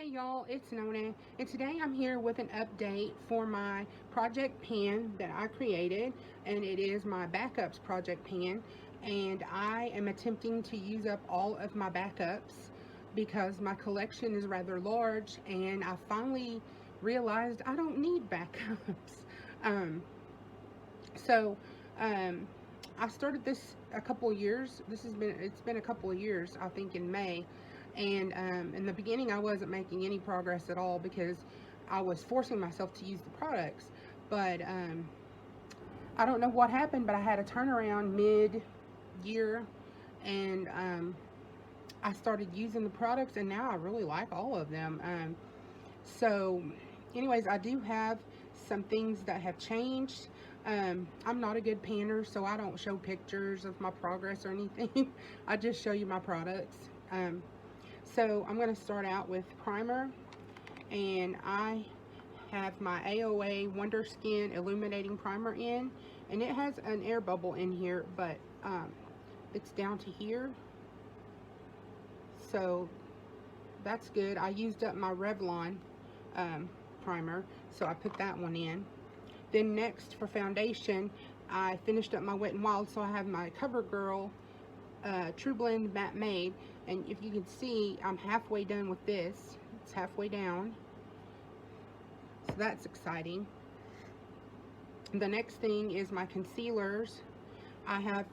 Hey y'all, it's Nona, and today I'm here with an update for my project pen that I created, and it is my backups project pen, and I am attempting to use up all of my backups because my collection is rather large, and I finally realized I don't need backups. Um, so, um, I started this a couple of years. It's been a couple of years, I think, in May. And in the beginning, I wasn't making any progress at all because I was forcing myself to use the products. But I don't know what happened, but I had a turnaround mid-year, and I started using the products, and now I really like all of them. So, anyways, I do have some things that have changed. I'm not a good panner, so I don't show pictures of my progress or anything. I just show you my products. So I'm going to start out with primer, and I have my AOA Wonder Skin Illuminating Primer in, and it has an air bubble in here, but it's down to here, so that's good. I used up my Revlon primer, so I put that one in. Then next for foundation, I finished up my Wet n Wild, so I have my CoverGirl True Blend Matte Made, and if you can see, I'm halfway done with this. It's halfway down, so that's exciting. The next thing is my concealers. I have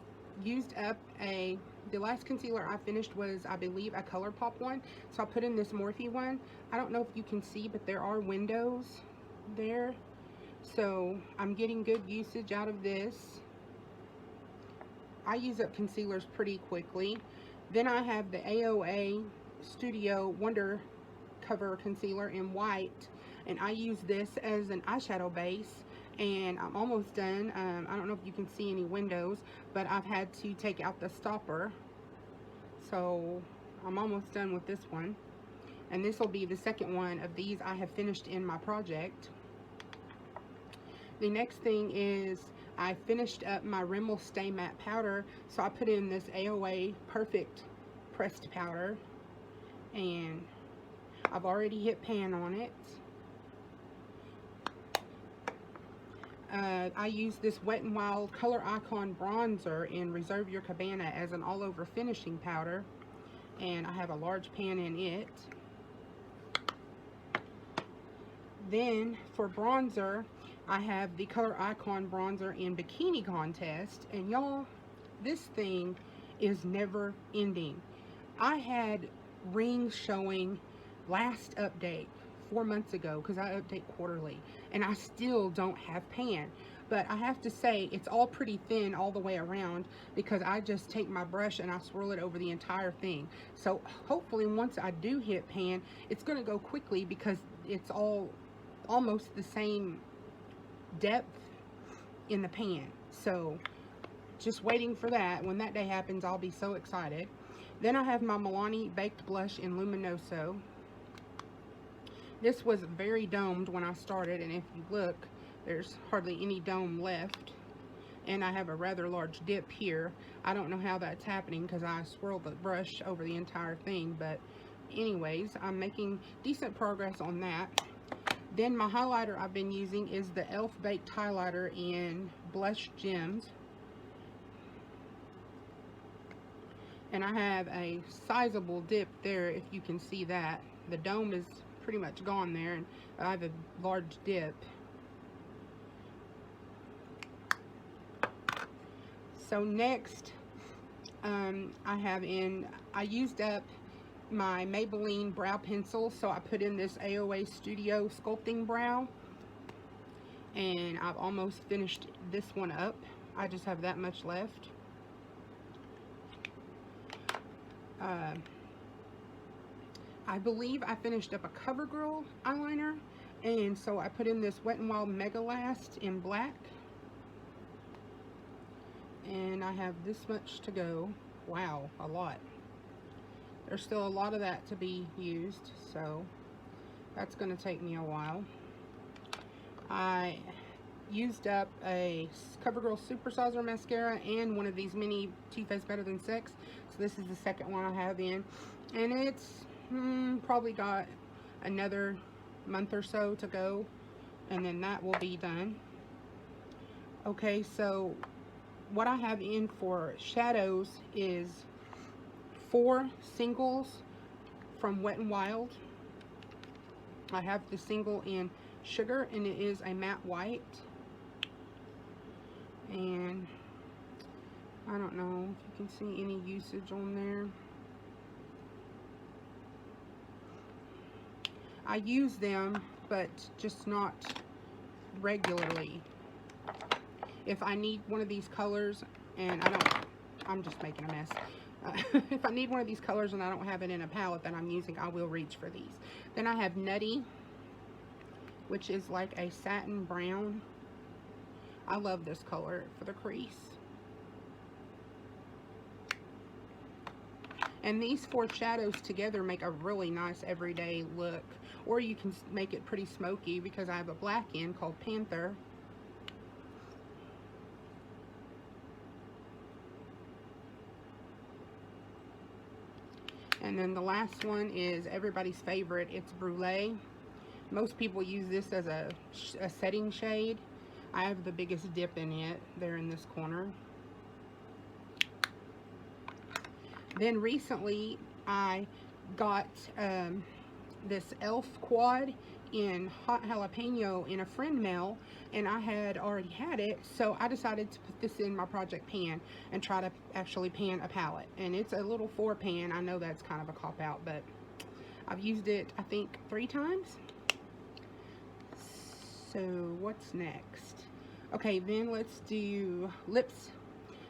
used up the last concealer I finished was, I believe, a ColourPop one, so I put in this Morphe one. I don't know if you can see, but there are windows there, so I'm getting good usage out of this. I use up concealers pretty quickly. Then I have the AOA Studio Wonder Cover Concealer in white, and I use this as an eyeshadow base, and I'm almost done. I don't know if you can see any windows, but I've had to take out the stopper, so I'm almost done with this one, and this will be the second one of these I have finished in my project. The next thing is I finished up my Rimmel Stay Matte Powder, so I put in this AOA Perfect Pressed Powder, and I've already hit pan on it. I use this Wet n Wild Color Icon Bronzer in Reserve Your Cabana as an all-over finishing powder, and I have a large pan in it. Then for bronzer, I have the Color Icon Bronzer in Bikini Contest, and y'all, this thing is never ending. I had rings showing last update 4 months ago, because I update quarterly, and I still don't have pan. But I have to say, it's all pretty thin all the way around, because I just take my brush and I swirl it over the entire thing. So hopefully once I do hit pan, it's going to go quickly, because it's all almost the same depth in the pan. So just waiting for that. When that day happens, I'll be so excited. Then I have my Milani Baked Blush in Luminoso. This was very domed when I started, and if you look, there's hardly any dome left, and I have a rather large dip here. I don't know how that's happening because I swirled the brush over the entire thing, but anyways, I'm making decent progress on that. Then my highlighter I've been using is the e.l.f. Baked Highlighter in Blush Gems. And I have a sizable dip there, if you can see that. The dome is pretty much gone there, and I have a large dip. So next, I used up my Maybelline brow pencil, so I put in this AOA Studio Sculpting Brow, and I've almost finished this one up. I just have that much left. I believe I finished up a CoverGirl eyeliner, and so I put in this Wet n Wild Mega Last in black, and I have this much to go. Wow, a lot. There's still a lot of that to be used, so that's going to take me a while. I used up a CoverGirl Supersizer mascara and one of these mini Too Faced Better Than Sex, so this is the second one I have in, and it's probably got another month or so to go, and then that will be done. Okay, so what I have in for shadows is 4 singles from Wet n Wild. I have the single in Sugar, and it is a matte white. And I don't know if you can see any usage on there. I use them, but just not regularly. If I need one of these colors and I'm just making a mess. If I need one of these colors and I don't have it in a palette that I'm using, I will reach for these. Then I have Nutty, which is like a satin brown. I love this color for the crease. And these 4 shadows together make a really nice everyday look. Or you can make it pretty smoky, because I have a black in called Panther. And then the last one is everybody's favorite. It's Brulee. Most people use this as a setting shade. I have the biggest dip in it there in this corner. Then recently I got this e.l.f. quad in hot jalapeno in a friend mail, and I had already had it, so I decided to put this in my project pan and try to actually pan a palette. And it's a little 4 pan. I know that's kind of a cop out, but I've used it I think 3 times. So what's next? Okay, then let's do lips.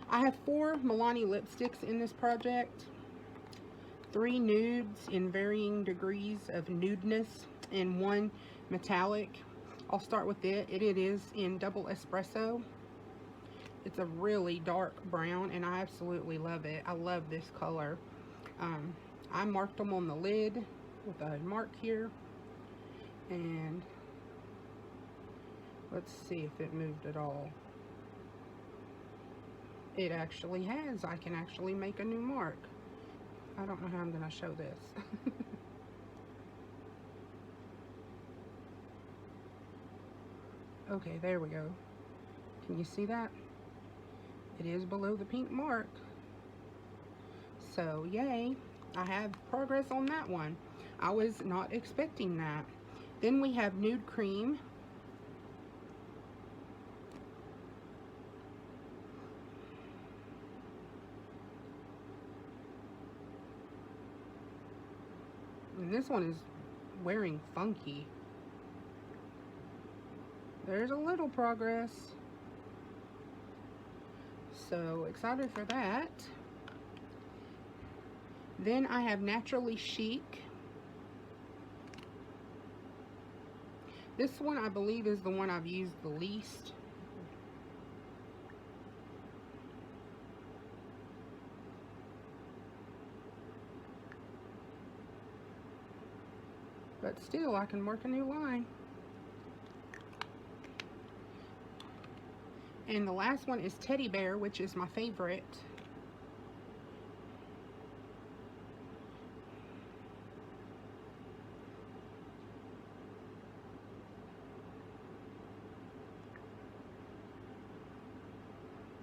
I have 4 Milani lipsticks in this project. 3 nudes in varying degrees of nudeness, and 1 metallic. I'll start with it. It is in Double Espresso. It's a really dark brown, and I absolutely love it. I love this color. I marked them on the lid with a mark here, and let's see if it moved at all. It actually has. I can actually make a new mark. I don't know how I'm going to show this. Okay, there we go. Can you see that? It is below the pink mark. So, yay. I have progress on that one. I was not expecting that. Then we have Nude Cream. And this one is wearing funky. There's a little progress. So excited for that. Then I have Naturally Chic. This one I believe is the one I've used the least. But still, I can work a new line. And the last one is Teddy Bear, which is my favorite.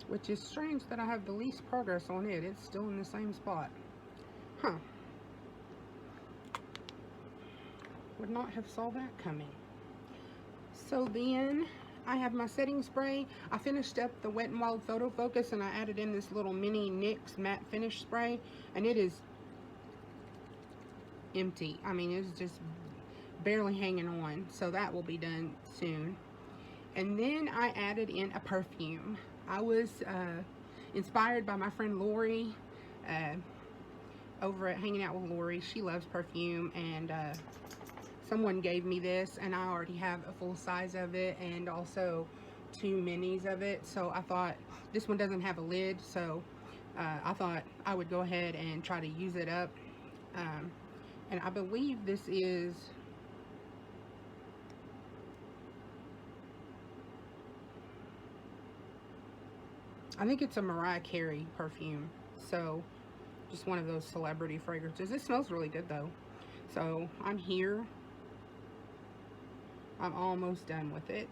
Which is strange that I have the least progress on it. It's still in the same spot. Huh. Would not have saw that coming. So then I have my setting spray. I finished up the Wet n Wild Photo Focus, and I added in this little mini NYX matte finish spray, and it is empty. I mean, it's just barely hanging on. So that will be done soon. And then I added in a perfume. I was inspired by my friend Lori over at Hanging Out with Lori. She loves perfume, and someone gave me this, and I already have a full size of it and also 2 minis of it. So I thought, this one doesn't have a lid, so I thought I would go ahead and try to use it up. And I believe this is, I think it's a Mariah Carey perfume. So just one of those celebrity fragrances. It smells really good though. So I'm here I'm almost done with it.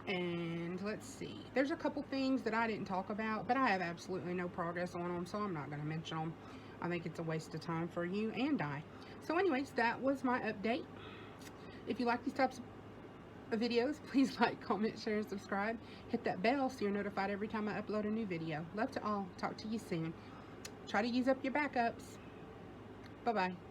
And let's see, there's a couple things that I didn't talk about, but I have absolutely no progress on them, so I'm not going to mention them. I think it's a waste of time for you and I. So anyways, that was my update. If you like these types of videos, please like, comment, share, and subscribe. Hit that bell so you're notified every time I upload a new video. Love to all. Talk to you soon. Try to use up your backups. Bye-bye.